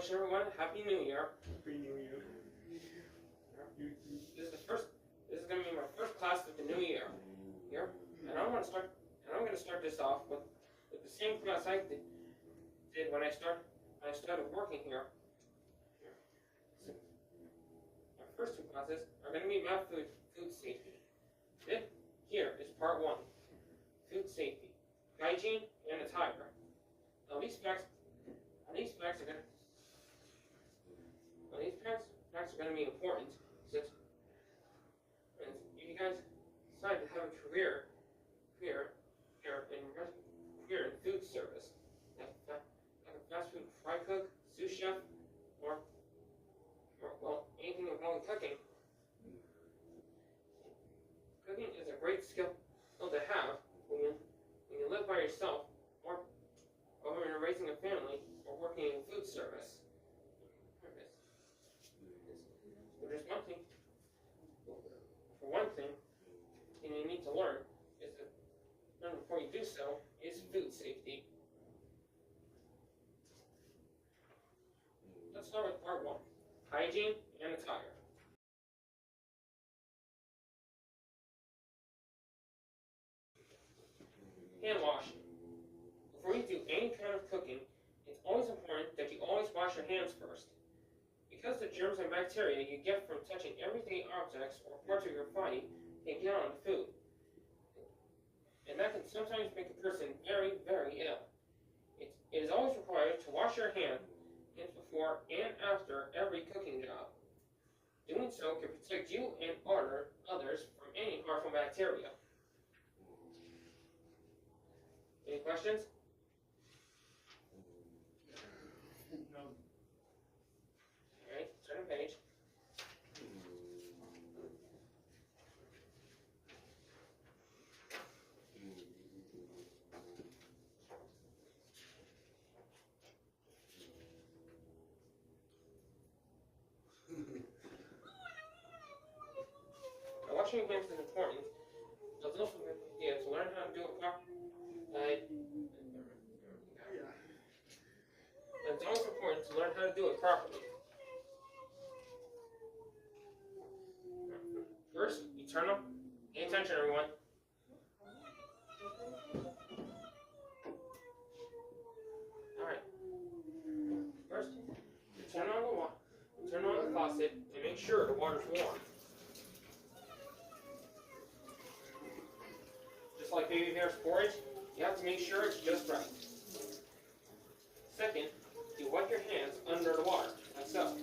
wish everyone a Happy New Year. Happy New Year. This is going to be my first class of the new year. Here, and I'm going to start this off with the same class I did when I started working here. So, my first two classes are going to be about food safety. This here is part 1, food safety, hygiene, and attire. Now these facts are going to be important since if you guys decide to have a career in food service, like a fast food fry cook, sous chef, or well, anything involving cooking. Cooking is a great skill to have when you live by yourself, or when you're raising a family, or working in food service. But there's one thing. For one thing you need to learn before you do so is food safety. Let's start with part 1, hygiene and attire. Hand washing. Before you do any kind of cooking, it's always important that you always wash your hands first. Because the germs and bacteria you get from touching everyday objects or parts of your body can get on the food. And that can sometimes make a person very, very ill. It is always required to wash your hands before and after every cooking job. Doing so can protect you and others from any harmful bacteria. Any questions? No. Alright, turn the page. Washing your hands is important, but it's also a good idea to learn how to do it properly. It's also important to learn how to do it properly. First, you turn up. Pay attention, everyone. Alright. First, you turn on the faucet and make sure the water's warm. Just like baby bear's porridge, you have to make sure it's just right. Second, you wipe your hands under the water, like so.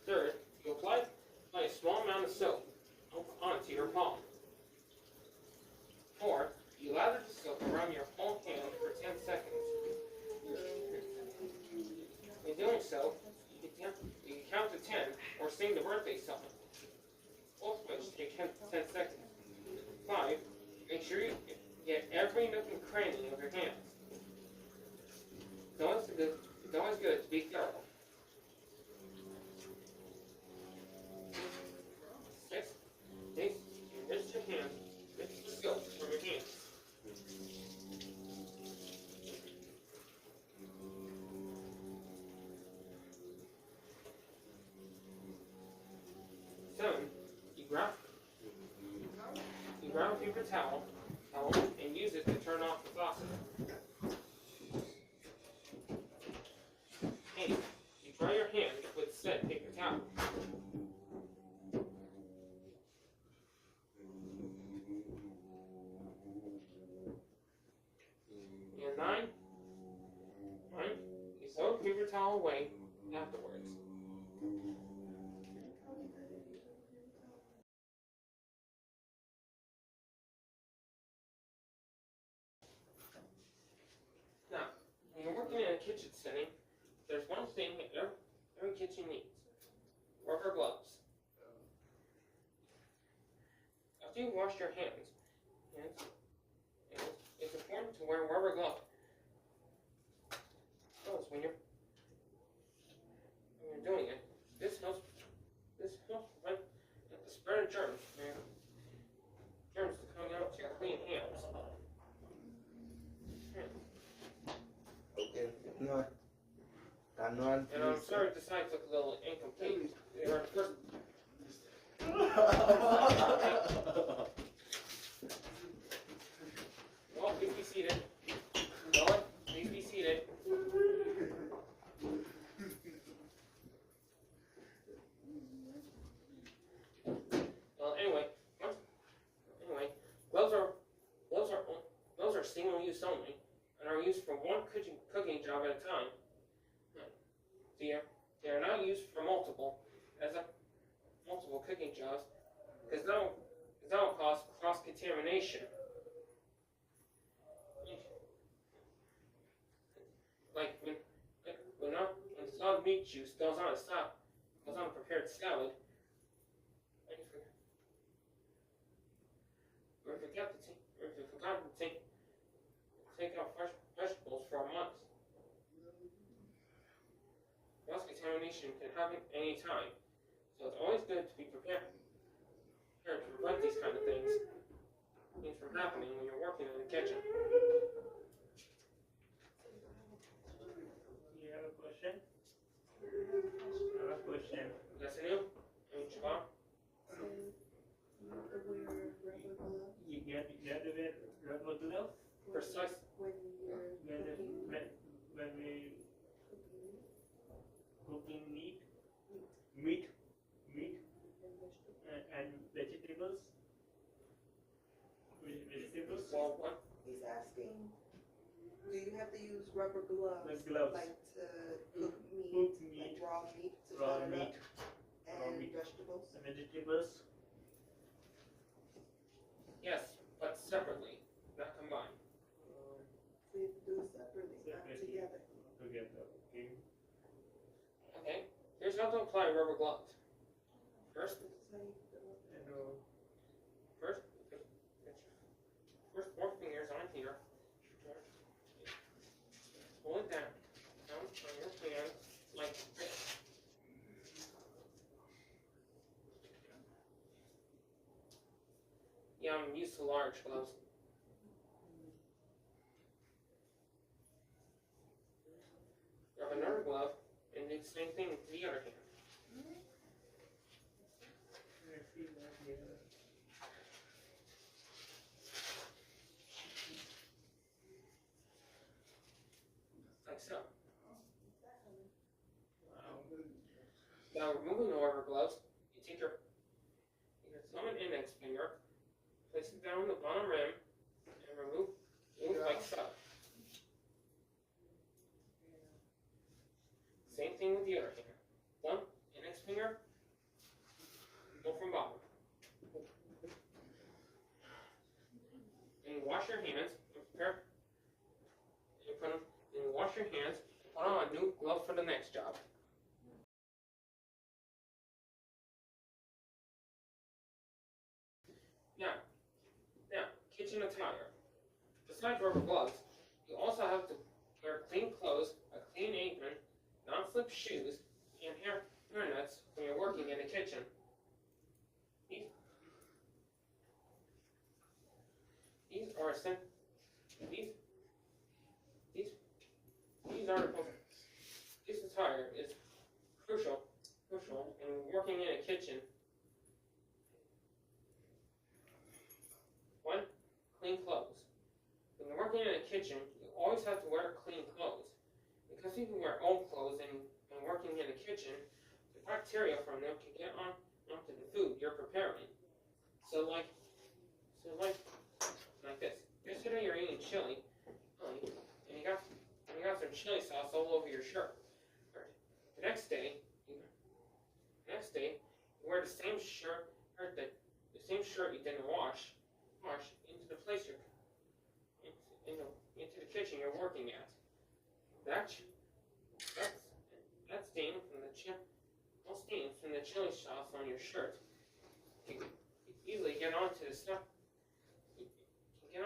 Third, you apply a small amount of soap onto your palm. Fourth, you lather the soap around your whole hand for 10 seconds. In doing so, you can count to 10 or sing the birthday song, both of which take 10 seconds. 5, make sure you get every nook and cranny of your hands. It's always good to be thorough. 6, rinse your hands with soap from your hands. 7, you grab a paper towel and use it to turn off the faucet. 8, you dry your hands with said paper towel. And 9, you throw the paper towel away afterwards. Now, when you're working in a kitchen setting, there's one thing that every kitchen needs: rubber gloves. After you wash your hands, it's important to wear rubber gloves. When you're doing it, this helps prevent the spread of germs to come out to your clean hands. Okay. No. And I'm sorry the slides look a little incomplete. They are the first. Well, please be seated. Noah, please be seated. Well, anyway, gloves are single use only and are used for one cooking job at a time. They are not used for multiple cooking jobs because that will cause cross contamination. Like when solid meat juice goes on a prepared salad, or if you forgot to take out fresh vegetables for a month. Cross contamination can happen any time, so it's always good to be prepared to prevent these kind of things from happening when you're working in the kitchen. You have a question? I have a question. Yes, I do. Siobhan? You get to wear rubber gloves Precise. when we cooking meat and vegetables. Well, what? He's asking, do you have to use rubber gloves? Like to cook meat, like raw meat to cut it up, and vegetables. Yes, but separately, not combined. So you have to do it separately, not together. Okay. Okay, here's how to apply rubber gloves. First, four fingers on here. Pull it down on your hand like this. Yeah, I'm used to large gloves. Grab another glove and do the same thing with the other hand. Like so. Now removing the rubber gloves, you take your thumb and index finger, place it down the bottom rim, and remove like so. Same thing with the other hand. Thumb, index finger, go from bottom. And wash your hands, prepare, and wash your hands, put on a new glove for the next job. Now, kitchen attire. Besides rubber gloves, you also have to wear clean clothes, a clean apron, non-slip shoes, and hairnets when you're working in the kitchen. These articles. This attire is crucial in working in a kitchen. One, clean clothes. When you're working in a kitchen, you always have to wear clean clothes. Because you can wear old clothes and working in a kitchen, the bacteria from them can get onto the food you're preparing. So like this. Yesterday you're eating chili, and you got some chili sauce all over your shirt. The next day you wear the same shirt you didn't wash into the place into the kitchen you're working at. That stain from the chili sauce on your shirt. You can easily get onto the stuff. Can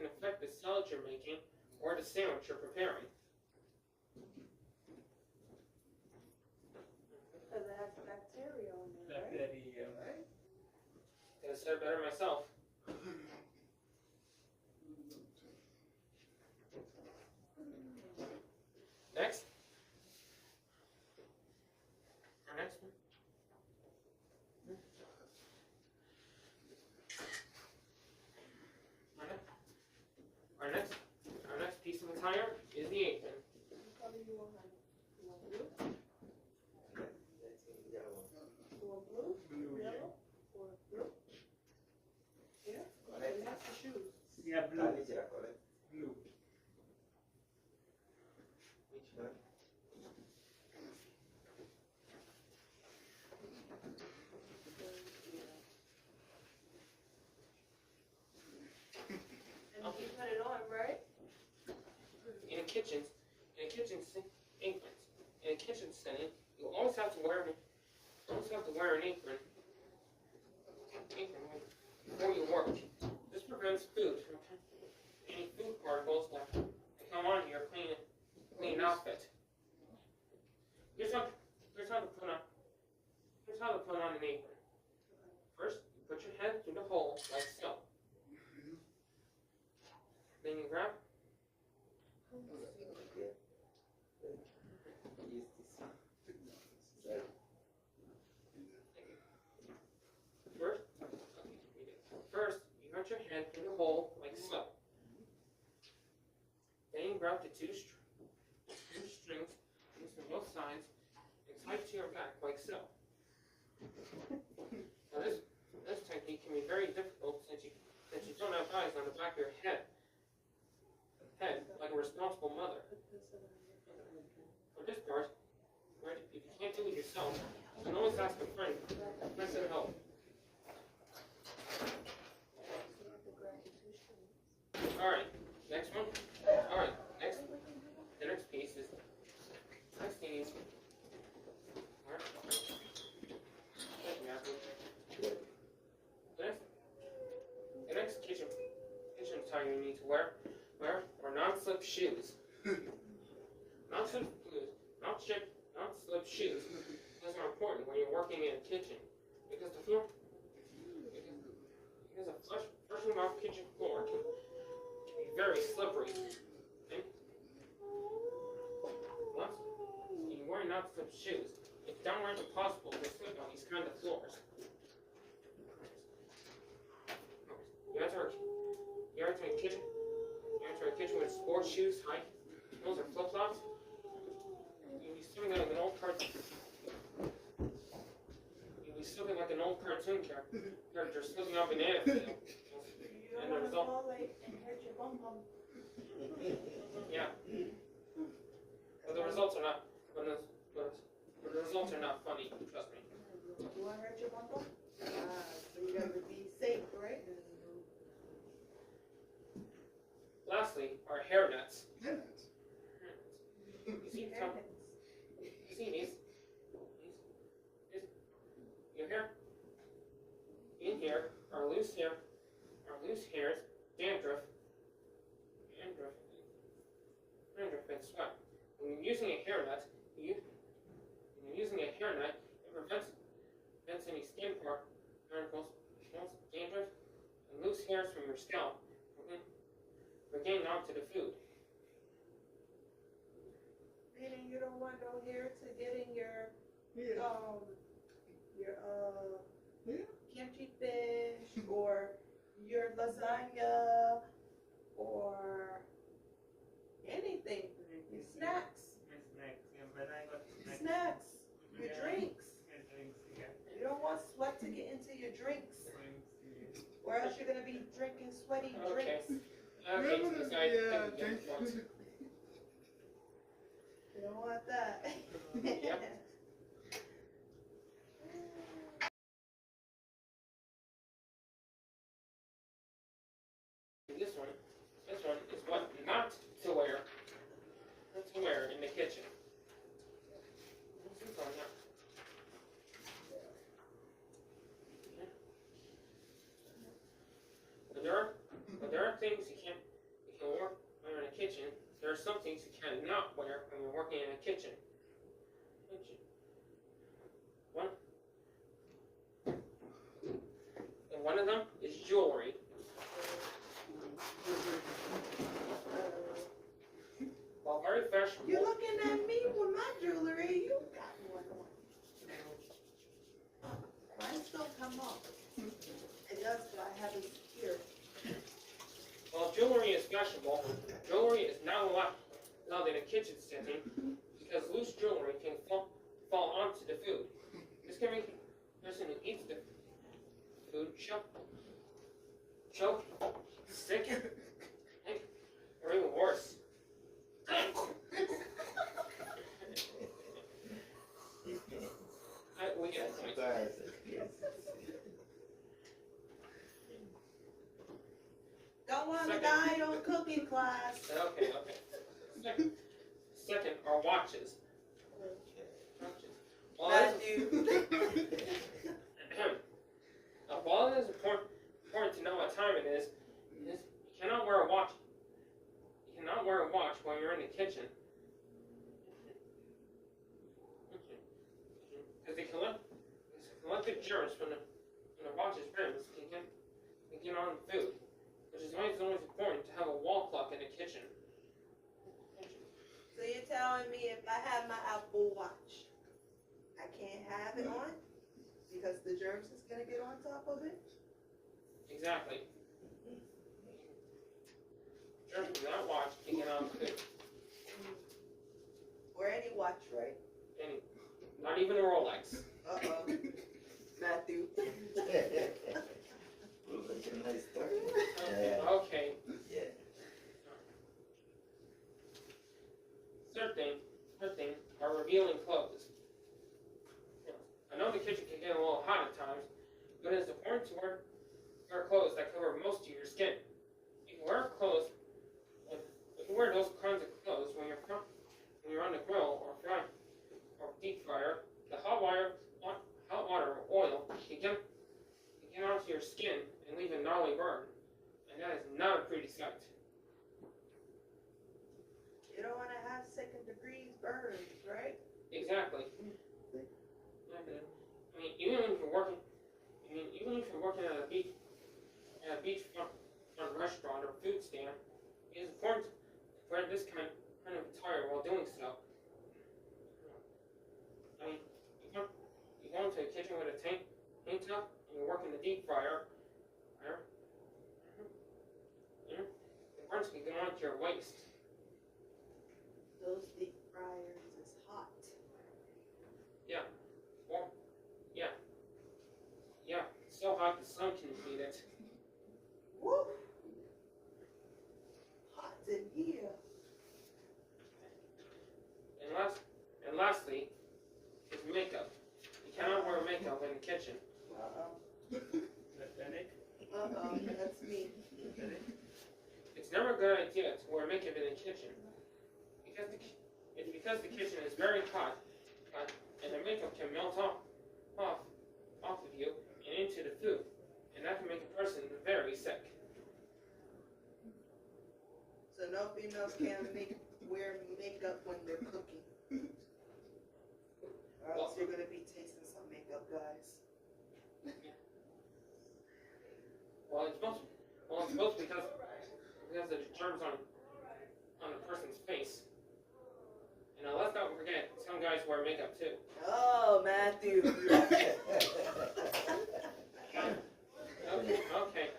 affect the salad you're making or the sandwich you're preparing. Because it has bacteria on there, right? Could have said it better myself. Next. Our next one. Our next piece of attire is the apron. What color you want? You want blue? You want blue? Blue, yeah. Yellow? Or blue? Yeah? Correct. And that's the shoes. Yeah, blue. Correct. Blue. Which one? And you put it on, right? In a kitchen setting, you always have to wear an apron before you work. This prevents any food particles that come on your clean outfit. Here's how to put on an apron. First, you put your head through the hole like so. Then you grab. First, you put your head through the hole like so. Then you grab the two strings from both sides and tie to your back like so. Now this technique can be very difficult since you don't have eyes on the back of your head like a responsible mother. For this part, right, if you can't do it yourself, you can always ask a friend for help. Alright, next one. Alright, the next piece is the next kitchen attire you need to wear are non-slip shoes. Non-slip shoes. Those are important when you're working in a kitchen because a freshly mopped kitchen floor can be very slippery. Okay? Once you wear non-slip shoes, it's downright impossible to slip on these kind of floors. You enter a kitchen with sports shoes, high heels, or flip-flops. You'll be slipping like an old cartoon. You'll be slipping like an old cartoon character slipping on banana peel. You don't want to fall late and hurt your bum bum. Yeah. But the results are not. But the results are not funny. Trust me. You want to hurt your bum bum? So you gotta be safe, right? Lastly, our hair nets. You see these? Your hair. In here are loose hairs, dandruff, and sweat. When you're using a hair net, it prevents any skin particles, dandruff, and loose hairs from your scalp from getting onto the food. Meaning you don't want no hair to get in your kimchi fish or your lasagna or anything. Your snacks. Snacks. Your drinks. You don't want sweat to get into your drinks. Or else you're gonna be drinking sweaty drinks. Okay, so this guy You don't want that. Yep. This one is what not to wear in the kitchen. But there are things you can wear in a kitchen. There are some things you cannot wear when you're working in a kitchen. One of them is jewelry. While very very fashionable. You're looking at me with my jewelry. You got one on. Mine don't come off. It does, but I have it here. While jewelry is fashionable, jewelry is not allowed in a kitchen setting because loose jewelry can fall onto the food. This can make the person who eats the food choke, sick, or even worse. We get a point. Don't want to die on cooking class. Okay. Second are watches. While it is important to know what time it is, you cannot wear a watch. You cannot wear a watch while you're in the kitchen. Because the collected germs from the watch's rims can get on the food, which is why it's always important to have a wall clock in the kitchen. So you're telling me if I have my Apple Watch, I can't have it on? Because the germs is going to get on top of it? Exactly. Germs from that watch can get on the food. Or any watch, right? Any. Not even a Rolex. Uh-oh. Matthew. Nice story. Okay. Yeah. Third thing are revealing clothes. I know the kitchen can get a little hot at times, but it is important to wear clothes that cover most of your skin. You can wear those kinds of clothes when you're on the grill or deep fryer. The hot water or oil can get onto your skin and leave a gnarly burn, and that is not a pretty sight. You don't want to have second-degree burns, right? Exactly. I mean, even if you're working at a beachfront restaurant or food stand, it is important to wear this kind of attire while doing so. I mean, you go into a kitchen with a tank top and you work in the deep fryer. The burns can get onto your waist. Those deep fryers is hot. Yeah. Well, yeah. So hot the sun can heat it. Woo! Hot in here. And lastly, is makeup. You cannot wear makeup in the kitchen. Uh-oh. Panic? Uh-oh, that's me. It's never a good idea to wear makeup in the kitchen because the kitchen is very hot, and the makeup can melt off of you and into the food, and that can make a person very sick. So no females can wear makeup when they're cooking. Or else you're going to be tasting some makeup, guys. Well, it's both because of the germs on a person's face. And now let's not forget, some guys wear makeup too. Oh, Matthew. Okay.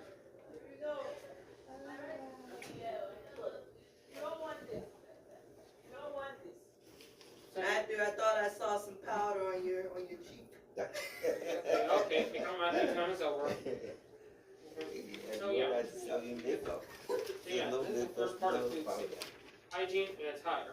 Matthew, I thought I saw some powder on your cheek. Okay, Matthew, time is over. So yeah. Makeup. So yeah, this is the first part of food. Hygiene and attire.